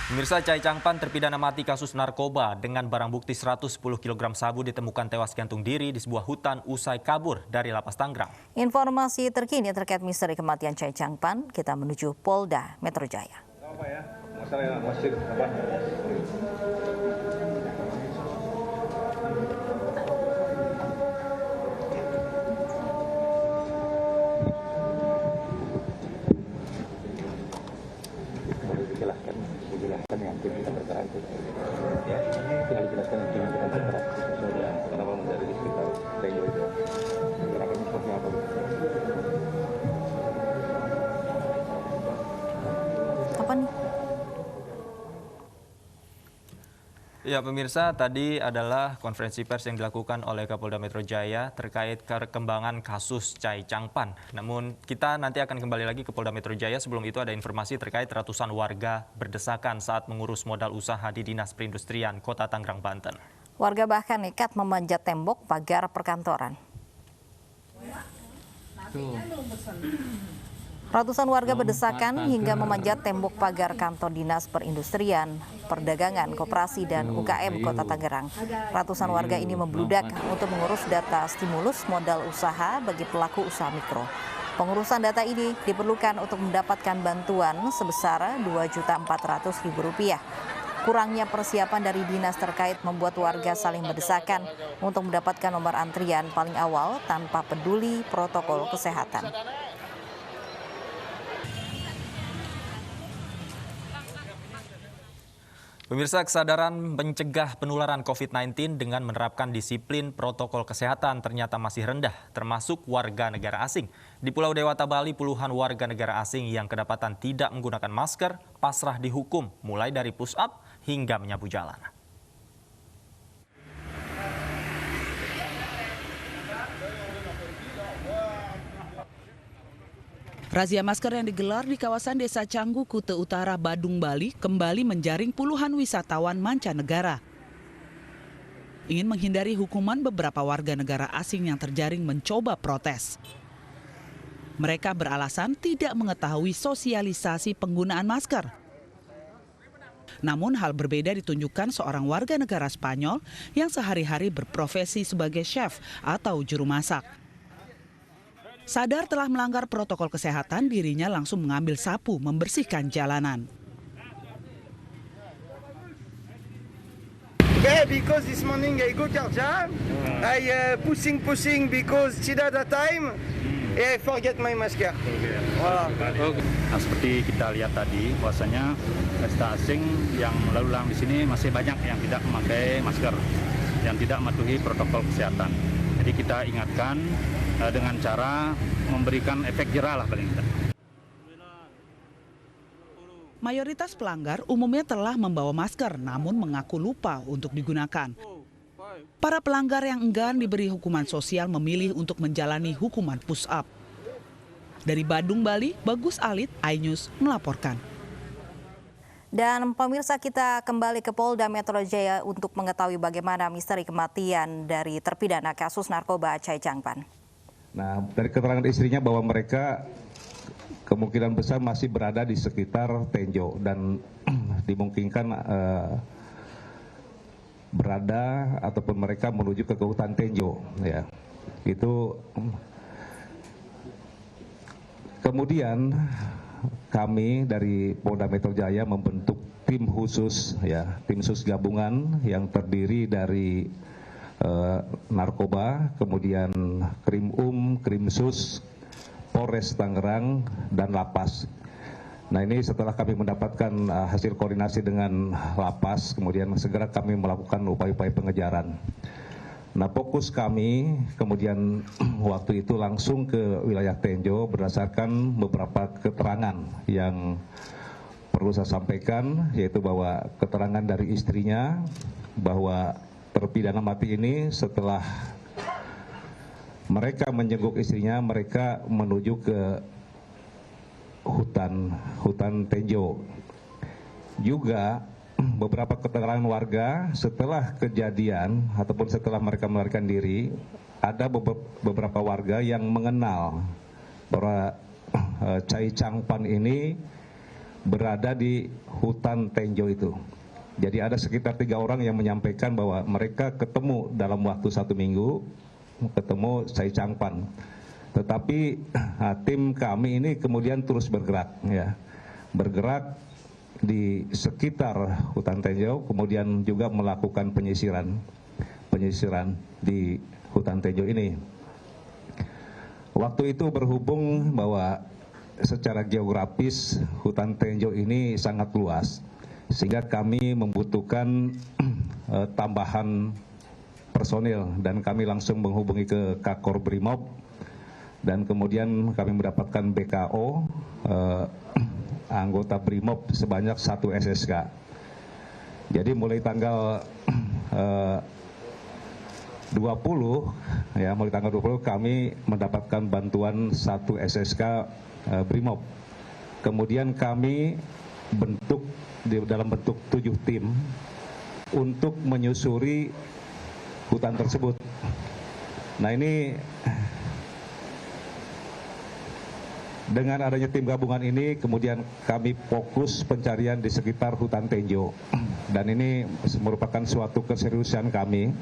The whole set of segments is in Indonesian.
Pemirsa, Chai Changpan terpidana mati kasus narkoba dengan barang bukti 110 kg sabu ditemukan tewas gantung diri di sebuah hutan usai kabur dari lapas Tangerang. Informasi terkini terkait misteri kematian Chai Changpan, kita menuju Polda Metro Jaya. Apa ya? Masalah masjid apa? Dijelaskan yang tim kita bergerak itu. Ya, tinggal dijelaskan yang tim kita bergerak sesuai dengan kenapa menjadi di sekitar Tenjo itu. Gerakannya seperti apa? Apa nih? Ya pemirsa, tadi adalah konferensi pers yang dilakukan oleh Kapolda Metro Jaya terkait perkembangan kasus Chai Changpan. Namun kita nanti akan kembali lagi ke Polda Metro Jaya. Sebelum itu ada informasi terkait ratusan warga berdesakan saat mengurus modal usaha di Dinas Perindustrian Kota Tangerang, Banten. Warga bahkan nekat memanjat tembok pagar perkantoran. Ratusan warga berdesakan hingga memanjat tembok pagar kantor Dinas Perindustrian, Perdagangan, Koperasi, dan UKM Kota Tangerang. Ratusan warga ini membludak untuk mengurus data stimulus modal usaha bagi pelaku usaha mikro. Pengurusan data ini diperlukan untuk mendapatkan bantuan sebesar Rp2.400.000. Kurangnya persiapan dari dinas terkait membuat warga saling berdesakan untuk mendapatkan nomor antrian paling awal tanpa peduli protokol kesehatan. Pemirsa, kesadaran mencegah penularan COVID-19 dengan menerapkan disiplin protokol kesehatan ternyata masih rendah, termasuk warga negara asing. Di Pulau Dewata, Bali, puluhan warga negara asing yang kedapatan tidak menggunakan masker pasrah dihukum, mulai dari push-up hingga menyapu jalan. Razia masker yang digelar di kawasan Desa Canggu, Kute Utara, Badung, Bali kembali menjaring puluhan wisatawan mancanegara. Ingin menghindari hukuman, beberapa warga negara asing yang terjaring mencoba protes. Mereka beralasan tidak mengetahui sosialisasi penggunaan masker. Namun hal berbeda ditunjukkan seorang warga negara Spanyol yang sehari-hari berprofesi sebagai chef atau juru masak. Sadar telah melanggar protokol kesehatan, dirinya langsung mengambil sapu membersihkan jalanan. Yeah, because this morning I go Karja, I pushing because tidak ada time, I forget my masker. Nah, seperti kita lihat tadi, bahwasanya pesta asing yang lalu lalang di sini masih banyak yang tidak memakai masker, yang tidak mematuhi protokol kesehatan. Jadi kita ingatkan dengan cara memberikan efek jerah lah paling tidak. Mayoritas pelanggar umumnya telah membawa masker namun mengaku lupa untuk digunakan. Para pelanggar yang enggan diberi hukuman sosial memilih untuk menjalani hukuman push-up. Dari Badung, Bali, Bagus Alit, iNews melaporkan. Dan pemirsa, kita kembali ke Polda Metro Jaya untuk mengetahui bagaimana misteri kematian dari terpidana kasus narkoba Chai Changpan. Nah, dari keterangan istrinya bahwa mereka kemungkinan besar masih berada di sekitar Tenjo dan dimungkinkan berada ataupun mereka menuju ke hutan Tenjo. Ya, itu kemudian kami dari Polda Metro Jaya membentuk tim khusus, ya, tim khusus gabungan yang terdiri dari narkoba, kemudian Krimum, Krimsus, Polres Tangerang, dan Lapas. Nah, ini setelah kami mendapatkan hasil koordinasi dengan Lapas, kemudian segera kami melakukan upaya-upaya pengejaran. Nah, fokus kami kemudian waktu itu langsung ke wilayah Tenjo berdasarkan beberapa keterangan yang perlu saya sampaikan, yaitu bahwa keterangan dari istrinya bahwa terpidana mati ini setelah mereka menjenguk istrinya, mereka menuju ke hutan Tenjo. Juga beberapa keterangan warga setelah kejadian ataupun setelah mereka melarikan diri, ada beberapa warga yang mengenal bahwa Chai Changpan ini berada di hutan Tenjo itu. Jadi ada sekitar 3 orang yang menyampaikan bahwa mereka ketemu dalam waktu 1 minggu, ketemu Chai Changpan. Tetapi tim kami ini kemudian terus bergerak, ya, bergerak di sekitar hutan Tenjo, kemudian juga melakukan penyisiran di hutan Tenjo ini. Waktu itu berhubung bahwa secara geografis hutan Tenjo ini sangat luas, sehingga kami membutuhkan tambahan personil, dan kami langsung menghubungi ke Kakor Brimob, dan kemudian kami mendapatkan BKO anggota Brimob sebanyak 1 SSK. Jadi mulai tanggal 20 kami mendapatkan bantuan 1 SSK Brimob. Kemudian kami dalam bentuk 7 tim untuk menyusuri hutan tersebut. Nah, ini dengan adanya tim gabungan ini, kemudian kami fokus pencarian di sekitar hutan Tenjo, dan ini merupakan suatu keseriusan kami.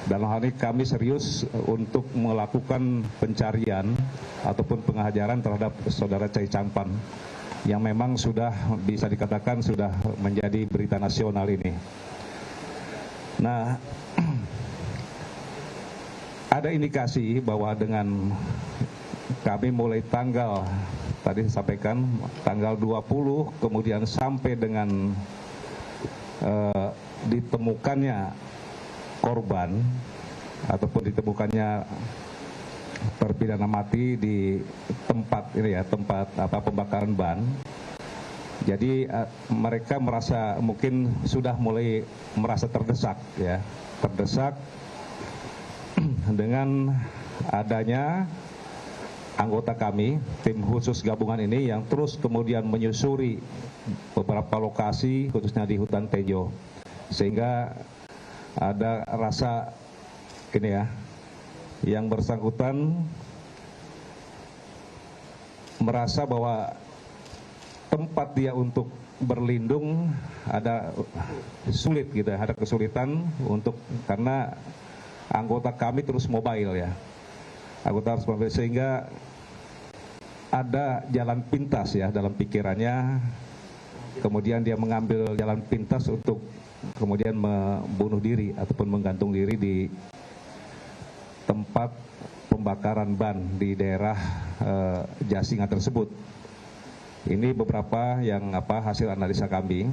Dalam hal ini kami serius untuk melakukan pencarian ataupun pengajaran terhadap saudara Chai Changpan yang memang sudah bisa dikatakan sudah menjadi berita nasional ini. Nah, ada indikasi bahwa dengan kami mulai tanggal tadi sampaikan tanggal 20 kemudian sampai dengan ditemukannya korban ataupun ditemukannya terpidana mati di tempat ini, ya, tempat pembakaran ban. Jadi mereka mungkin sudah mulai merasa terdesak, ya, terdesak dengan adanya anggota kami, tim khusus gabungan ini yang terus kemudian menyusuri beberapa lokasi khususnya di hutan Tenjo, sehingga ada rasa ini, ya, yang bersangkutan merasa bahwa tempat dia untuk berlindung ada sulit gitu, ada kesulitan karena anggota kami terus mobile, ya, anggota harus mobile, sehingga ada jalan pintas, ya, dalam pikirannya. Kemudian dia mengambil jalan pintas untuk kemudian membunuh diri ataupun menggantung diri di tempat pembakaran ban di daerah Jasingan tersebut. Ini beberapa yang hasil analisa kami,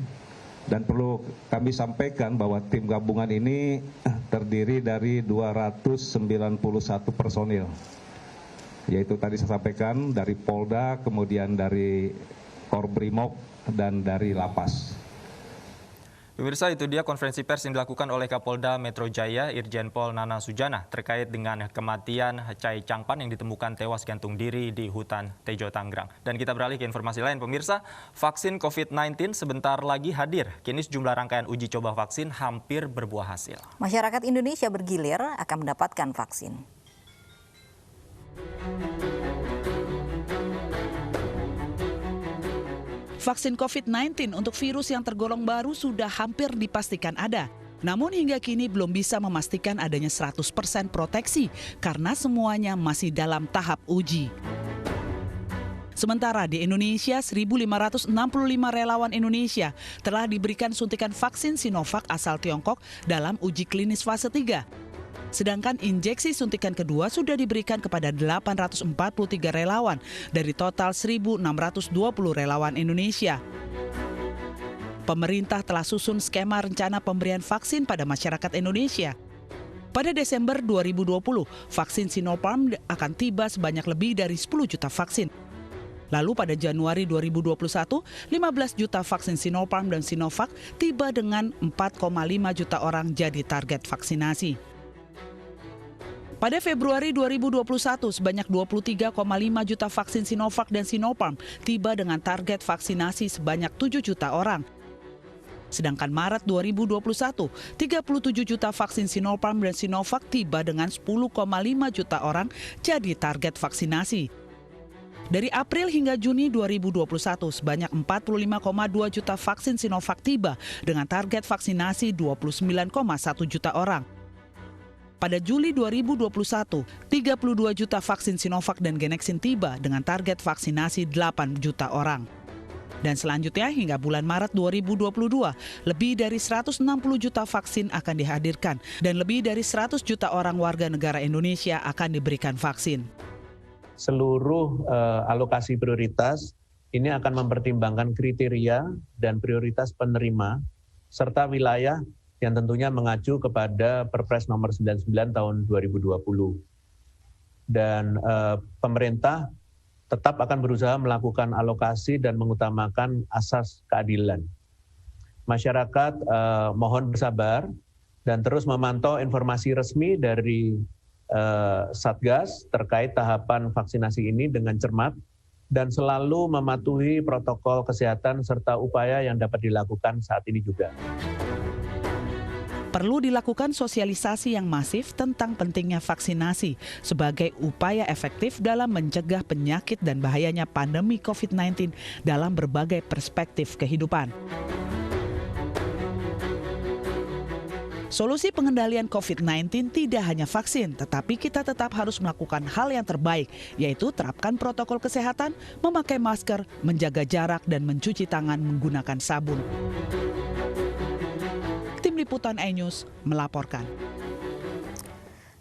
dan perlu kami sampaikan bahwa tim gabungan ini terdiri dari 291 personil, yaitu tadi saya sampaikan dari Polda, kemudian dari Korbrimob, dan dari Lapas. Pemirsa, itu dia konferensi pers yang dilakukan oleh Kapolda Metro Jaya Irjen Pol Nana Sujana terkait dengan kematian Chai Changpan yang ditemukan tewas gantung diri di hutan Tenjo, Tangerang. Dan kita beralih ke informasi lain, pemirsa. Vaksin COVID-19 sebentar lagi hadir. Kini sejumlah rangkaian uji coba vaksin hampir berbuah hasil. Masyarakat Indonesia bergilir akan mendapatkan vaksin. Vaksin COVID-19 untuk virus yang tergolong baru sudah hampir dipastikan ada. Namun hingga kini belum bisa memastikan adanya 100% proteksi karena semuanya masih dalam tahap uji. Sementara di Indonesia, 1.565 relawan Indonesia telah diberikan suntikan vaksin Sinovac asal Tiongkok dalam uji klinis fase 3. Sedangkan injeksi suntikan kedua sudah diberikan kepada 843 relawan dari total 1.620 relawan Indonesia. Pemerintah telah susun skema rencana pemberian vaksin pada masyarakat Indonesia. Pada Desember 2020, vaksin Sinopharm akan tiba sebanyak lebih dari 10 juta vaksin. Lalu pada Januari 2021, 15 juta vaksin Sinopharm dan Sinovac tiba dengan 4,5 juta orang jadi target vaksinasi. Pada Februari 2021, sebanyak 23,5 juta vaksin Sinovac dan Sinopharm tiba dengan target vaksinasi sebanyak 7 juta orang. Sedangkan Maret 2021, 37 juta vaksin Sinopharm dan Sinovac tiba dengan 10,5 juta orang jadi target vaksinasi. Dari April hingga Juni 2021, sebanyak 45,2 juta vaksin Sinovac tiba dengan target vaksinasi 29,1 juta orang. Pada Juli 2021, 32 juta vaksin Sinovac dan Genexin tiba dengan target vaksinasi 8 juta orang. Dan selanjutnya hingga bulan Maret 2022, lebih dari 160 juta vaksin akan dihadirkan dan lebih dari 100 juta orang warga negara Indonesia akan diberikan vaksin. Seluruh alokasi prioritas ini akan mempertimbangkan kriteria dan prioritas penerima serta wilayah yang tentunya mengacu kepada Perpres nomor 99 tahun 2020. Dan pemerintah tetap akan berusaha melakukan alokasi dan mengutamakan asas keadilan. Masyarakat mohon bersabar dan terus memantau informasi resmi dari Satgas terkait tahapan vaksinasi ini dengan cermat dan selalu mematuhi protokol kesehatan serta upaya yang dapat dilakukan saat ini juga. Perlu dilakukan sosialisasi yang masif tentang pentingnya vaksinasi sebagai upaya efektif dalam mencegah penyakit dan bahayanya pandemi COVID-19 dalam berbagai perspektif kehidupan. Solusi pengendalian COVID-19 tidak hanya vaksin, tetapi kita tetap harus melakukan hal yang terbaik, yaitu terapkan protokol kesehatan, memakai masker, menjaga jarak, dan mencuci tangan menggunakan sabun. Tim Liputan iNews melaporkan.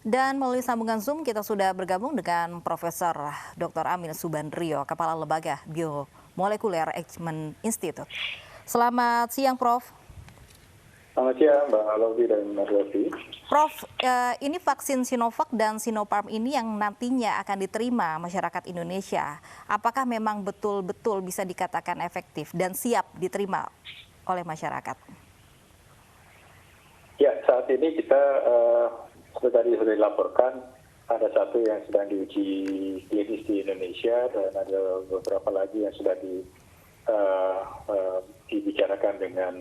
Dan melalui sambungan Zoom kita sudah bergabung dengan Profesor Dr. Amin Subandrio, Kepala Lembaga Biomolekuler Eijkman Institute. Selamat siang, Prof. Selamat siang, Mbak Lovi dan Mas Lovi. Prof, ini vaksin Sinovac dan Sinopharm ini yang nantinya akan diterima masyarakat Indonesia. Apakah memang betul-betul bisa dikatakan efektif dan siap diterima oleh masyarakat? Ya, saat ini kita seperti tadi sudah dilaporkan, ada satu yang sedang diuji klinis di Indonesia dan ada beberapa lagi yang sudah dibicarakan dengan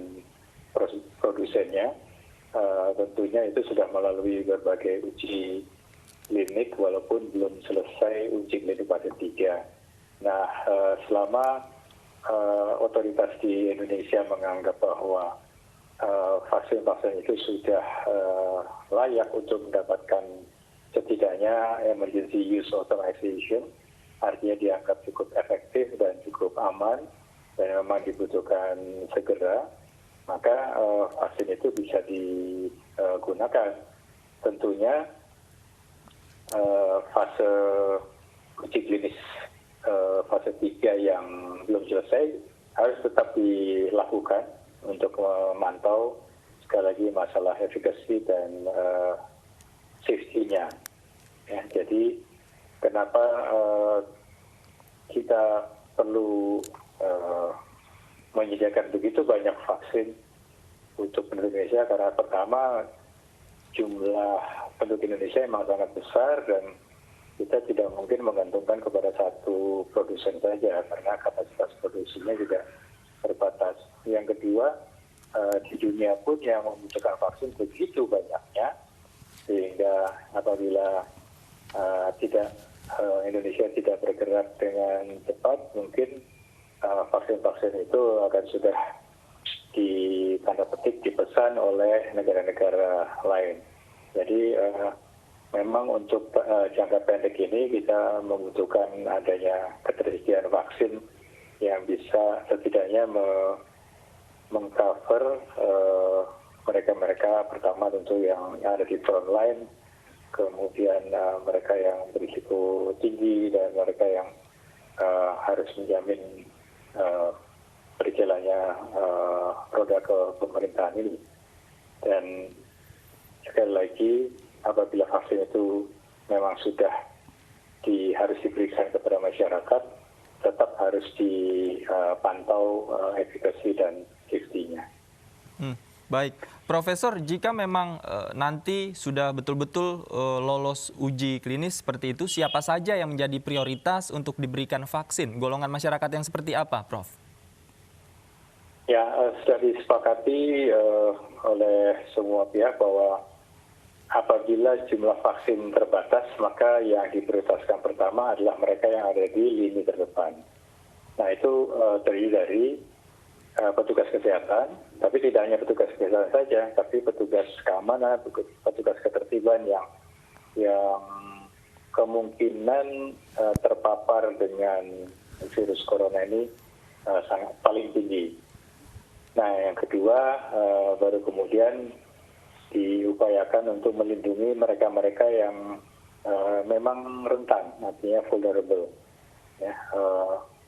produsennya. Tentunya itu sudah melalui berbagai uji klinik walaupun belum selesai uji klinik fase 3. Nah, selama otoritas di Indonesia menganggap bahwa vaksin-vaksin itu sudah layak untuk mendapatkan setidaknya emergency use authorization, artinya dianggap cukup efektif dan cukup aman dan memang dibutuhkan segera, maka vaksin itu bisa digunakan. Tentunya fase uji klinis fase 3 yang belum selesai harus tetap dilakukan untuk memantau sekali lagi masalah efikasi dan safety-nya. Ya, jadi kenapa kita perlu menyediakan begitu banyak vaksin untuk penduduk Indonesia, karena pertama jumlah penduduk Indonesia memang sangat besar dan kita tidak mungkin menggantungkan kepada satu produsen saja karena kapasitas produksinya juga terbatas. Yang kedua, di dunia pun yang membutuhkan vaksin begitu banyaknya, sehingga apabila Indonesia tidak bergerak dengan cepat, mungkin vaksin-vaksin itu akan sudah tanda petik dipesan oleh negara-negara lain. Jadi memang untuk jangka pendek ini kita membutuhkan adanya ketersediaan vaksin yang bisa setidaknya mengcover mereka-mereka pertama tentu yang ada di front line, kemudian mereka yang berisiko tinggi dan mereka yang harus menjamin berjalannya roda ke pemerintahan ini. Dan sekali lagi apabila vaksin itu memang sudah harus diberikan kepada masyarakat, tetap harus dipantau efikasi dan safety-nya. Baik, Profesor, jika memang nanti sudah betul-betul lolos uji klinis seperti itu, siapa saja yang menjadi prioritas untuk diberikan vaksin? Golongan masyarakat yang seperti apa, Prof? Ya, sudah disepakati oleh semua pihak bahwa apabila jumlah vaksin terbatas, maka yang diprioritaskan pertama adalah mereka yang ada di lini terdepan. Nah, itu terdiri dari petugas kesehatan, tapi tidak hanya petugas kesehatan saja, tapi petugas keamanan, petugas ketertiban yang kemungkinan terpapar dengan virus corona ini sangat paling tinggi. Nah, yang kedua, baru kemudian diupayakan untuk melindungi mereka-mereka yang memang rentan, artinya vulnerable, ya,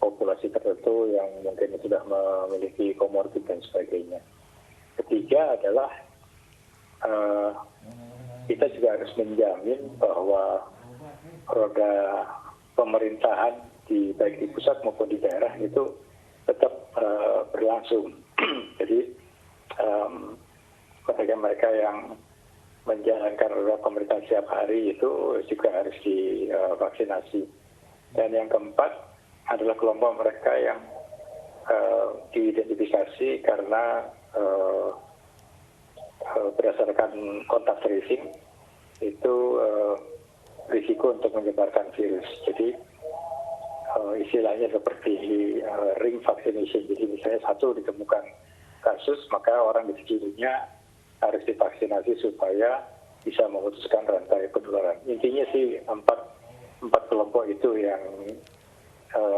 populasi tertentu yang mungkin sudah memiliki komorbid dan sebagainya. Ketiga adalah kita juga harus menjamin bahwa roda pemerintahan baik di pusat maupun di daerah itu tetap berlangsung. Jadi mereka yang menjalankan roda pemerintahan setiap hari itu juga harus divaksinasi. Dan yang keempat adalah kelompok mereka yang diidentifikasi karena berdasarkan kontak tracing itu risiko untuk menyebarkan virus. Jadi istilahnya seperti ring vaccination. Jadi misalnya satu ditemukan kasus, maka orang di sekelilingnya harus divaksinasi supaya bisa memutuskan rantai penularan. Intinya sih empat kelompok itu yang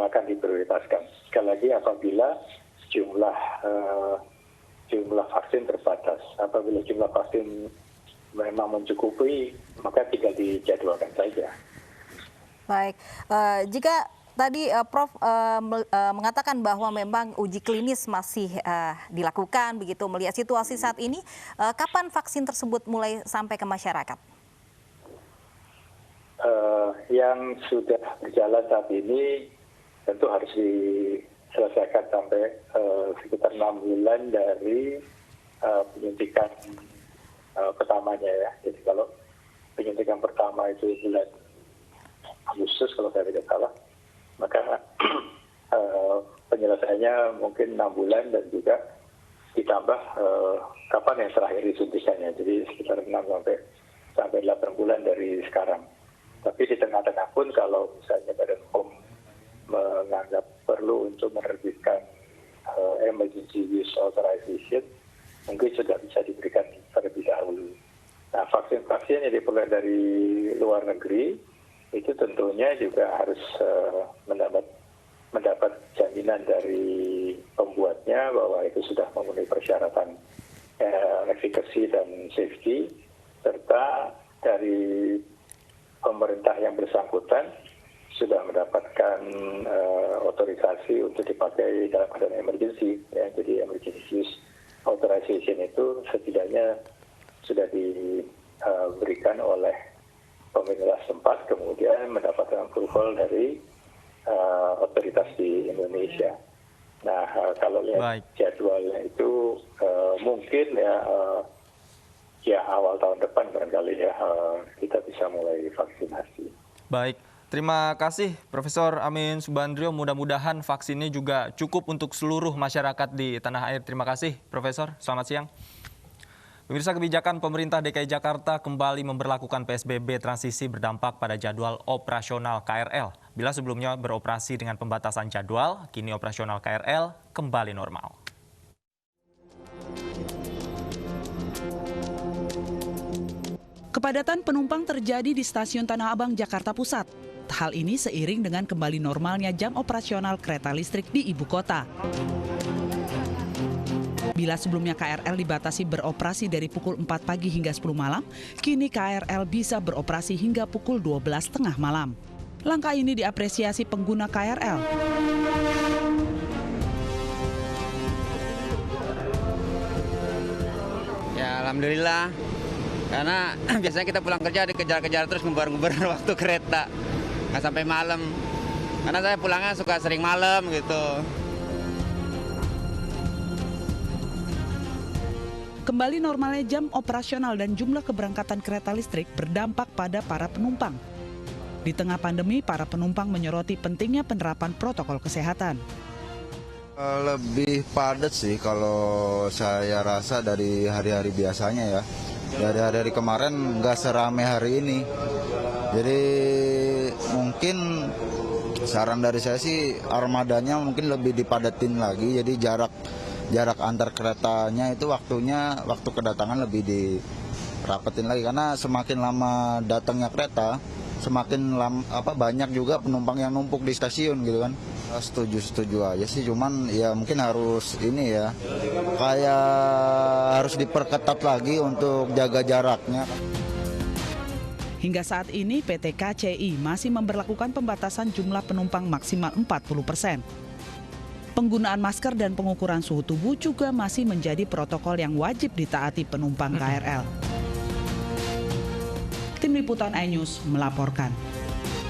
akan diprioritaskan. Sekali lagi, apabila jumlah vaksin terbatas, apabila jumlah vaksin memang mencukupi, maka tinggal dijadwalkan saja. Baik, jika tadi Prof mengatakan bahwa memang uji klinis masih dilakukan, begitu melihat situasi saat ini, kapan vaksin tersebut mulai sampai ke masyarakat? Yang sudah berjalan saat ini tentu harus diselesaikan sampai sekitar 6 bulan dari penyuntikan pertamanya, ya. Jadi kalau penyuntikan pertama itu bulan Agustus kalau saya tidak salah, maka penyelesaiannya mungkin 6 bulan dan juga ditambah kapan yang terakhir disuntikannya. Jadi sekitar 6 sampai 8 bulan dari sekarang. Tapi di tengah-tengah pun kalau misalnya Badan POM menganggap perlu untuk menerbitkan emergency use authorization, mungkin sudah bisa diberikan terlebih dahulu. Nah, vaksin-vaksin yang diperoleh dari luar negeri itu tentunya juga harus mendapat jaminan dari pembuatnya bahwa itu sudah memenuhi persyaratan efficacy dan safety, serta dari pemerintah yang bersangkutan sudah mendapatkan otorisasi untuk dipakai dalam keadaan emergency, ya. Jadi emergency use authorization itu setidaknya sudah diberikan oleh pemerintah setempat, kemudian mendapatkan approval dari otoritas di Indonesia. Nah, kalau lihat jadwalnya itu mungkin ya awal tahun depan barangkali ya kita bisa mulai vaksinasi. Baik, terima kasih Profesor Amin Subandrio. Mudah-mudahan vaksinnya juga cukup untuk seluruh masyarakat di tanah air. Terima kasih Profesor, selamat siang. Pemirsa, kebijakan pemerintah DKI Jakarta kembali memberlakukan PSBB transisi berdampak pada jadwal operasional KRL. Bila sebelumnya beroperasi dengan pembatasan jadwal, kini operasional KRL kembali normal. Kepadatan penumpang terjadi di Stasiun Tanah Abang, Jakarta Pusat. Hal ini seiring dengan kembali normalnya jam operasional kereta listrik di ibu kota. Bila sebelumnya KRL dibatasi beroperasi dari pukul 4 pagi hingga 10 malam, kini KRL bisa beroperasi hingga pukul 12 tengah malam. Langkah ini diapresiasi pengguna KRL. Ya, alhamdulillah. Karena biasanya kita pulang kerja dikejar-kejar terus ngebar-ngebar waktu kereta. Nggak sampai malam. Karena saya pulangnya suka sering malam gitu. Kembali normalnya jam operasional dan jumlah keberangkatan kereta listrik berdampak pada para penumpang. Di tengah pandemi, para penumpang menyoroti pentingnya penerapan protokol kesehatan. Lebih padat sih kalau saya rasa dari hari-hari biasanya ya. Dari kemarin nggak serame hari ini. Jadi mungkin saran dari saya sih armadanya mungkin lebih dipadatin lagi. Jadi jarak antar keretanya itu waktu kedatangan lebih dirapetin lagi, karena semakin lama datangnya kereta semakin banyak juga penumpang yang numpuk di stasiun gitu kan. Setuju aja sih, cuman ya mungkin harus ini ya, kayak harus diperketat lagi untuk jaga jaraknya. Hingga saat ini PT KCI masih memberlakukan pembatasan jumlah penumpang maksimal 40%. Penggunaan masker dan pengukuran suhu tubuh juga masih menjadi protokol yang wajib ditaati penumpang KRL. Tim Liputan iNews melaporkan.